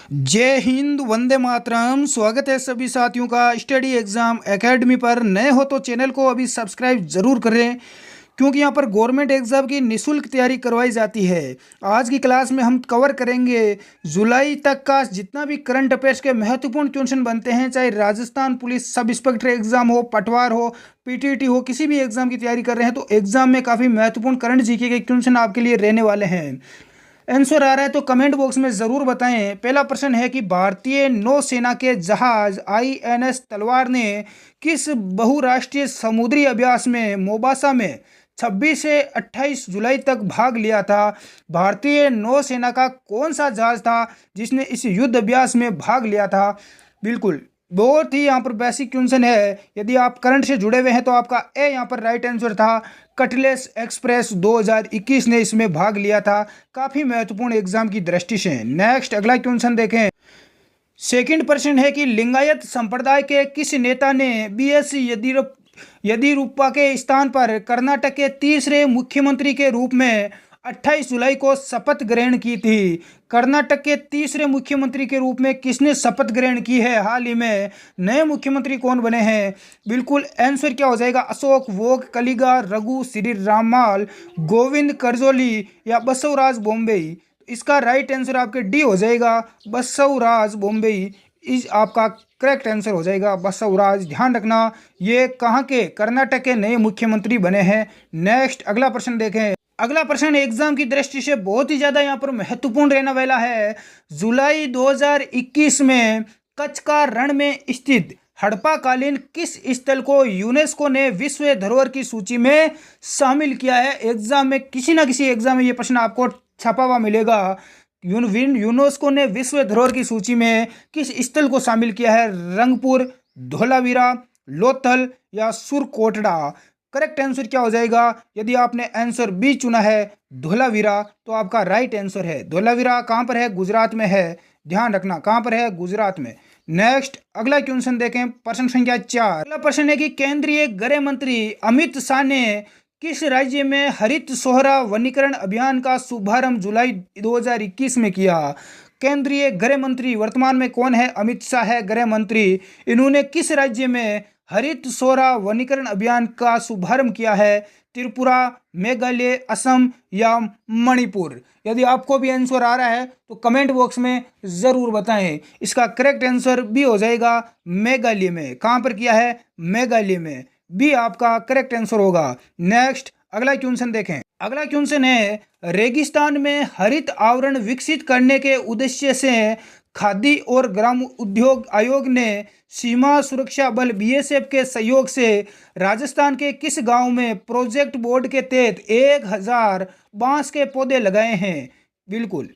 जय हिंद, वंदे मातरम। स्वागत है सभी साथियों का स्टडी एग्जाम एकेडमी पर। नए हो तो चैनल को अभी सब्सक्राइब जरूर करें, क्योंकि यहाँ पर गवर्नमेंट एग्जाम की निशुल्क तैयारी करवाई जाती है। आज की क्लास में हम कवर करेंगे जुलाई तक का जितना भी करंट अफेयर्स के महत्वपूर्ण क्वेश्चन बनते हैं, चाहे Rajasthan police sub inspector exam हो, पटवार हो, पीटीटी हो, किसी भी एग्जाम की तैयारी कर रहे हैं तो एग्जाम में काफ़ी महत्वपूर्ण करंट जीके के क्वेश्चन आपके लिए रहने वाले हैं। आंसर आ रहा है तो कमेंट बॉक्स में ज़रूर बताएं। पहला प्रश्न है कि भारतीय नौसेना के जहाज आईएनएस तलवार ने किस बहुराष्ट्रीय समुद्री अभ्यास में मोबासा में 26 से 28 जुलाई तक भाग लिया था? भारतीय नौसेना का कौन सा जहाज था जिसने इस युद्ध अभ्यास में भाग लिया था? बिल्कुल, बहुत ही यहाँ पर बेसिक क्वेश्चन है। यदि आप करंट से जुड़े हुए हैं तो आपका ए यहाँ पर राइट आंसर था। कटलेस एक्सप्रेस 2021 ने इसमें भाग लिया था। काफ़ी महत्वपूर्ण एग्जाम की दृष्टि से। नेक्स्ट अगला क्वेश्चन देखें। सेकंड प्रश्न है कि लिंगायत संप्रदाय के किस नेता ने बीएस येदियुरप्पा के स्थान पर कर्नाटक के तीसरे मुख्यमंत्री के रूप में 28 जुलाई को शपथ ग्रहण की थी? कर्नाटक के तीसरे मुख्यमंत्री के रूप में किसने शपथ ग्रहण की है? हाल ही में नए मुख्यमंत्री कौन बने हैं? बिल्कुल, आंसर क्या हो जाएगा? अशोक वोग कलिगा, रघु श्री रामाल, गोविंद करजोली या बसवराज बोम्बई? इसका राइट आंसर आपके डी हो जाएगा, बसवराज बोम्बई। इस आपका करेक्ट आंसर हो जाएगा बसवराज। ध्यान रखना, ये कहाँ के? कर्नाटक के नए मुख्यमंत्री बने हैं। नेक्स्ट अगला प्रश्न देखें। अगला प्रश्न एग्जाम की दृष्टि से बहुत ही ज़्यादा यहाँ पर महत्वपूर्ण रहने वाला है। जुलाई 2021 में कच्छ का रण में स्थित हड़प्पाकालीन किस स्थल को यूनेस्को ने विश्व धरोहर की सूची में शामिल किया है? एग्जाम में किसी ना किसी एग्जाम में ये प्रश्न आपको छपा हुआ मिलेगा। यूनेस्को ने विश्व धरोहर की सूची में किस स्थल को शामिल किया है? रंगपुर, धोलावीरा, लोथल या सुरकोटड़ा? करेक्ट आंसर क्या हो जाएगा? यदि आपने आंसर बी चुना है धोलावीरा तो आपका राइट आंसर है। धोलावीरा कहाँ पर है? गुजरात में है। ध्यान रखना, कहाँ पर है? गुजरात में। नेक्स्ट अगला क्वेश्चन देखें, प्रश्न संख्या 4। अगला प्रश्न है कि केंद्रीय गृह मंत्री अमित शाह ने किस राज्य में हरित सोहरा वनीकरण अभियान का शुभारंभ जुलाई 2021 में किया? केंद्रीय गृह मंत्री वर्तमान में कौन है? अमित शाह है गृह मंत्री। इन्होंने किस राज्य में हरित सोहरा वनीकरण अभियान का शुभारंभ किया है? त्रिपुरा, मेघालय, असम या मणिपुर? यदि आपको भी आंसर आ रहा है तो कमेंट बॉक्स में ज़रूर बताएं। इसका करेक्ट आंसर बी हो जाएगा, मेघालय में। कहाँ पर किया है? मेघालय में। बी आपका करेक्ट आंसर होगा। नेक्स्ट अगला क्वेश्चन देखें। अगला क्वेश्चन है, रेगिस्तान में हरित आवरण विकसित करने के उद्देश्य से खादी और ग्राम उद्योग आयोग ने सीमा सुरक्षा बल बीएसएफ के सहयोग से राजस्थान के किस गांव में प्रोजेक्ट बोर्ड के तहत 1000 बांस के पौधे लगाए हैं? बिल्कुल,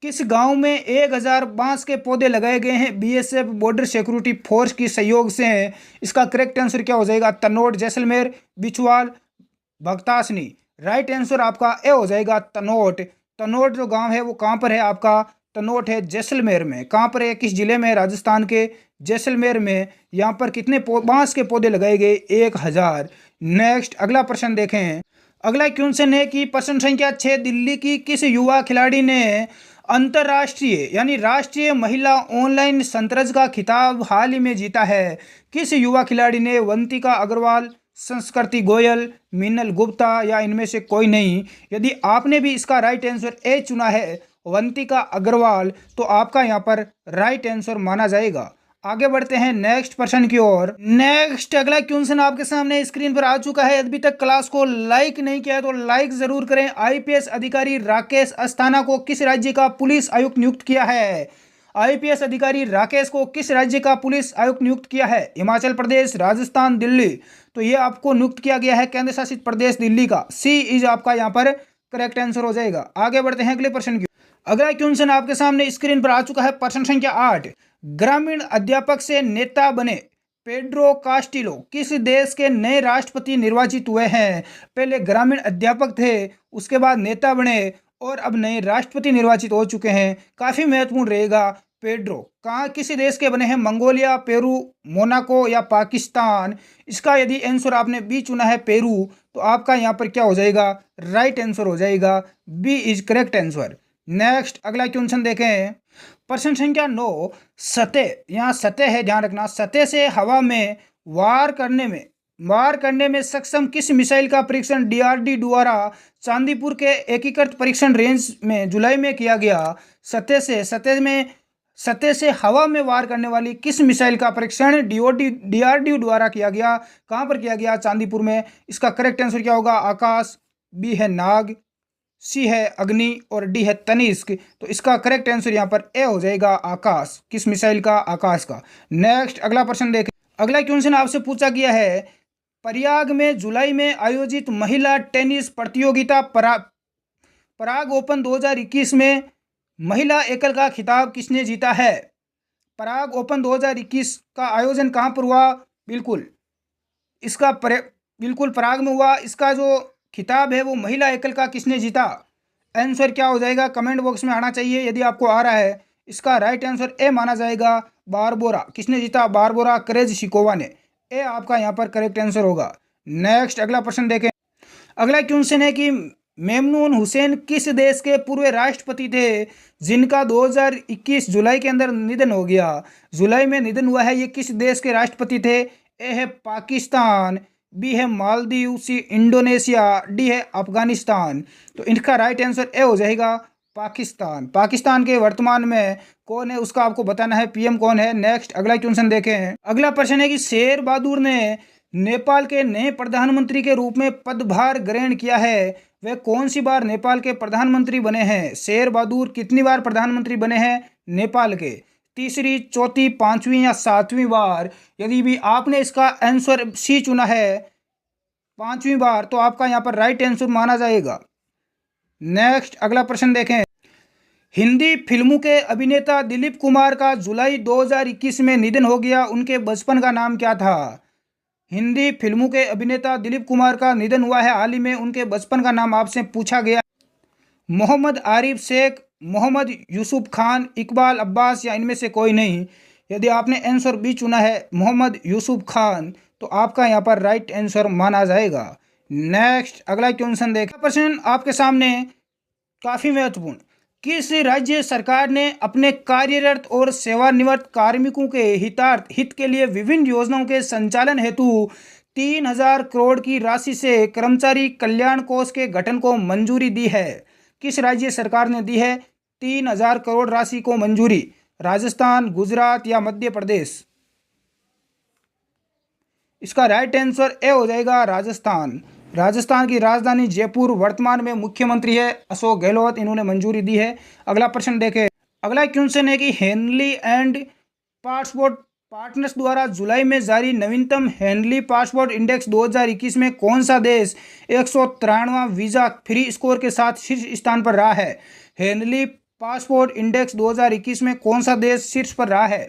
किस गांव में 1000 बांस के पौधे लगाए गए हैं बीएसएफ बॉर्डर सिक्योरिटी फोर्स की सहयोग से? इसका करेक्ट आंसर क्या हो जाएगा? तनोट, जैसलमेर, बिछवाल, भगतासनी? राइट आंसर आपका ए हो जाएगा, तनोट। तनोट जो गांव है वो कहाँ पर है? आपका तनोट है जैसलमेर में। कहाँ पर है? किस जिले में है? राजस्थान के जैसलमेर में। यहाँ पर कितने बांस के पौधे लगाए गए? 1000। नेक्स्ट अगला प्रश्न देखें। अगला क्वेश्चन है कि प्रश्न संख्या 6, दिल्ली की किस युवा खिलाड़ी ने अंतर्राष्ट्रीय यानी राष्ट्रीय महिला ऑनलाइन शतरंज का खिताब हाल ही में जीता है? किस युवा खिलाड़ी ने? वंतिका अग्रवाल, संस्कृति गोयल, मीनल गुप्ता या इनमें से कोई नहीं? यदि आपने भी इसका राइट आंसर ए चुना है, वंतिका अग्रवाल, तो आपका यहाँ पर राइट आंसर माना जाएगा। आगे बढ़ते हैं नेक्स्ट प्रश्न की ओर। नेक्स्ट अगला क्वेश्चन आपके सामने स्क्रीन पर आ चुका है। अभी तक क्लास को लाइक नहीं किया है तो लाइक जरूर करें। आईपीएस अधिकारी राकेश अस्थाना को किस राज्य का पुलिस आयुक्त नियुक्त किया है? आईपीएस अधिकारी राकेश को किस राज्य का पुलिस आयुक्त नियुक्त किया है? हिमाचल प्रदेश, राजस्थान, दिल्ली? तो ये आपको नियुक्त किया गया है केंद्र शासित प्रदेश दिल्ली का। सी इज आपका यहाँ पर करेक्ट आंसर हो जाएगा। आगे बढ़ते हैं अगले प्रश्न की। अगला क्वेश्चन आपके सामने स्क्रीन पर आ चुका है। प्रश्न संख्या 8, ग्रामीण अध्यापक से नेता बने पेड्रो कास्टिलो किस देश के नए राष्ट्रपति निर्वाचित हुए हैं? पहले ग्रामीण अध्यापक थे, उसके बाद नेता बने और अब नए राष्ट्रपति निर्वाचित हो चुके हैं। काफ़ी महत्वपूर्ण रहेगा। पेड्रो कहाँ किसी देश के बने हैं? मंगोलिया, पेरू, मोनाको या पाकिस्तान? इसका यदि आंसर आपने बी चुना है पेरू, तो आपका यहाँ पर क्या हो जाएगा? राइट आंसर हो जाएगा। B is correct answer. Next अगला क्वेश्चन देखें। प्रश्न संख्या 9, सतह, यहाँ सतह है, ध्यान रखना, सतह से हवा में वार करने में सक्षम किस मिसाइल का परीक्षण डीआरडी द्वारा चांदीपुर के एकीकृत परीक्षण रेंज में जुलाई में किया गया। सतह से हवा में वार करने वाली किस मिसाइल का परीक्षण डीआरडीओ द्वारा किया गया। कहाँ पर किया गया? चांदीपुर में। इसका करेक्ट आंसर क्या होगा? आकाश, बी है नाग, सी है अग्नि और डी है तनिष्क। तो इसका करेक्ट आंसर यहाँ पर ए हो जाएगा, आकाश। किस मिसाइल का? आकाश का। नेक्स्ट अगला प्रश्न देखें। अगला क्वेश्चन आपसे पूछा गया है, प्रयाग में जुलाई में आयोजित महिला टेनिस प्रतियोगिता पराग ओपन 2021 में महिला एकल का खिताब किसने जीता है? पराग ओपन 2021 का आयोजन कहाँ पर हुआ? बिल्कुल पराग में हुआ। इसका जो खिताब है वो महिला एकल का किसने जीता? आंसर क्या हो जाएगा? कमेंट बॉक्स में आना चाहिए यदि आपको आ रहा है। इसका राइट आंसर ए माना जाएगा, बारबोरा। किसने जीता? बारबोरा करेजिशिकोवा ने। ए आपका यहाँ पर करेक्ट आंसर होगा। नेक्स्ट अगला प्रश्न देखें। अगला क्वेश्चन है कि मेमनून हुसैन किस देश के पूर्व राष्ट्रपति थे जिनका 2021 जुलाई के अंदर निधन हो गया? जुलाई में निधन हुआ है, ये किस देश के राष्ट्रपति थे? ए है पाकिस्तान, बी है मालदीव, सी इंडोनेशिया, डी है अफगानिस्तान। तो इनका राइट आंसर ए हो जाएगा, पाकिस्तान। पाकिस्तान के वर्तमान में कौन है उसका आपको बताना है, पीएम कौन है। नेक्स्ट अगला क्वेश्चन देखें। अगला प्रश्न है कि शेर बहादुर ने नेपाल के नए प्रधानमंत्री के रूप में पदभार ग्रहण किया है, वे कौन सी बार नेपाल के प्रधानमंत्री बने हैं? शेर बहादुर कितनी बार प्रधानमंत्री बने हैं नेपाल के? तीसरी, चौथी, पांचवी या सातवीं बार? यदि भी आपने इसका आंसर सी चुना है, पांचवीं बार, तो आपका यहाँ पर राइट आंसर माना जाएगा। नेक्स्ट अगला प्रश्न देखें। हिंदी फिल्मों के अभिनेता दिलीप कुमार का जुलाई 2021 में निधन हो गया, उनके बचपन का नाम क्या था? हिंदी फिल्मों के अभिनेता दिलीप कुमार का निधन हुआ है हाल ही में, उनके बचपन का नाम आपसे पूछा गया। मोहम्मद आरिफ शेख, मोहम्मद यूसुफ खान, इकबाल अब्बास या इनमें से कोई नहीं। यदि आपने आंसर बी चुना है, मोहम्मद यूसुफ खान, तो आपका यहाँ पर राइट आंसर माना जाएगा। नेक्स्ट अगला क्वेश्चन देखें। प्रश्न आपके सामने काफ़ी महत्वपूर्ण। किस राज्य सरकार ने अपने कार्यरत और सेवानिवृत्त कार्मिकों के हित के लिए विभिन्न योजनाओं के संचालन हेतु 3000 करोड़ की राशि से कर्मचारी कल्याण कोष के गठन को मंजूरी दी है? किस राज्य सरकार ने दी है 3000 करोड़ राशि को मंजूरी? राजस्थान, गुजरात या मध्य प्रदेश? इसका राइट आंसर ए हो जाएगा, राजस्थान। राजस्थान की राजधानी जयपुर, वर्तमान में मुख्यमंत्री है अशोक गहलोत, इन्होंने मंजूरी दी है। अगला प्रश्न देखें। अगला क्वेश्चन है कि हेनली एंड पासपोर्ट पार्टनर्स द्वारा जुलाई में जारी नवीनतम हेनली पासपोर्ट इंडेक्स 2021 में कौन सा देश 193वां वीजा फ्री स्कोर के साथ शीर्ष स्थान पर रहा है? हेनली पासपोर्ट इंडेक्स 2021 में कौन सा देश शीर्ष पर रहा है?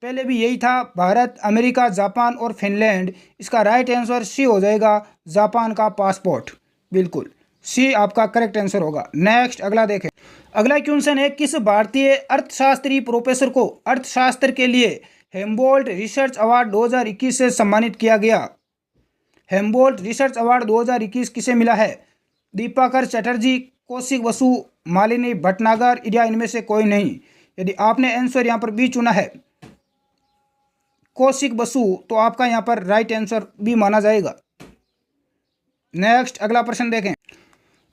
पहले भी यही था, भारत, अमेरिका, जापान और फिनलैंड। इसका राइट आंसर सी हो जाएगा, जापान का पासपोर्ट। बिल्कुल सी आपका करेक्ट आंसर होगा। नेक्स्ट अगला देखें। अगला क्वेश्चन है, किस भारतीय अर्थशास्त्री प्रोफेसर को अर्थशास्त्र के लिए हेम्बोल्ट रिसर्च अवार्ड 2021 से सम्मानित किया गया? हेम्बोल्ट रिसर्च अवार्ड 2021 किसे मिला है? दीपाकर चटर्जी, कौशिक बसु, मालिनी भटनागर या इनमें से कोई नहीं। यदि आपने आंसर यहाँ पर बी चुना है, कौशिक बसु, तो आपका यहाँ पर राइट आंसर भी माना जाएगा। नेक्स्ट अगला प्रश्न देखें।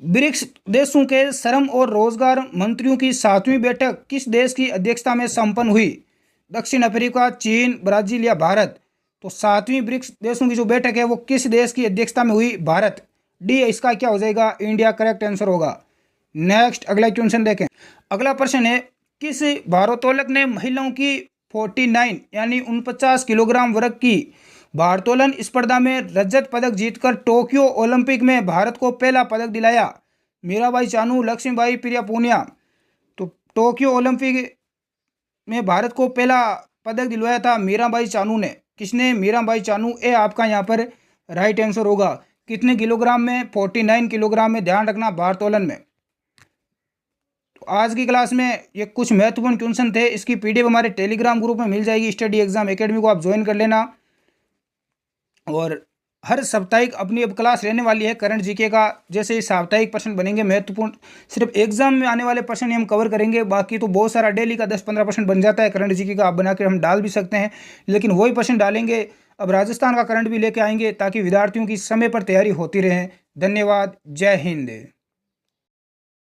ब्रिक्स देशों के श्रम और रोजगार मंत्रियों की 7वीं बैठक किस देश की अध्यक्षता में संपन्न हुई? दक्षिण अफ्रीका, चीन, ब्राजील या भारत? तो 7वीं ब्रिक्स देशों की जो बैठक है वो किस देश की अध्यक्षता में हुई? भारत। डी इसका क्या हो जाएगा? इंडिया करेक्ट आंसर होगा। नेक्स्ट अगला क्वेश्चन देखें। अगला प्रश्न है, किस भारोत्तोलक ने महिलाओं की 49 यानी 49 किलोग्राम वर्ग की भारोत्तोलन स्पर्धा में रजत पदक जीतकर टोक्यो ओलंपिक में भारत को पहला पदक दिलाया? मीराबाई चानू, लक्ष्मीबाई, प्रिया पूनिया। तो टोक्यो ओलंपिक में भारत को पहला पदक दिलवाया था मीराबाई चानू ने। किसने? मीराबाई चानू। ए आपका यहाँ पर राइट आंसर होगा। कितने किलोग्राम में? 49 किलोग्राम में, ध्यान रखना, भारोत्तोलन में। आज की क्लास में ये कुछ महत्वपूर्ण क्वेश्चन थे। इसकी पीडीएफ हमारे टेलीग्राम ग्रुप में मिल जाएगी, स्टडी एग्जाम एकेडमी को आप ज्वाइन कर लेना। और हर साप्ताहिक अपनी अब क्लास रहने वाली है करंट जीके का। जैसे ही साप्ताहिक प्रश्न बनेंगे महत्वपूर्ण, सिर्फ एग्जाम में आने वाले प्रश्न ही हम कवर करेंगे, बाकी तो बहुत सारा डेली का 10-15% बन जाता है करंट जीके का, आप बना के हम डाल भी सकते हैं, लेकिन वही प्रश्न डालेंगे। अब राजस्थान का करंट भी लेके आएंगे ताकि विद्यार्थियों की समय पर तैयारी होती रहे। धन्यवाद। जय हिंद।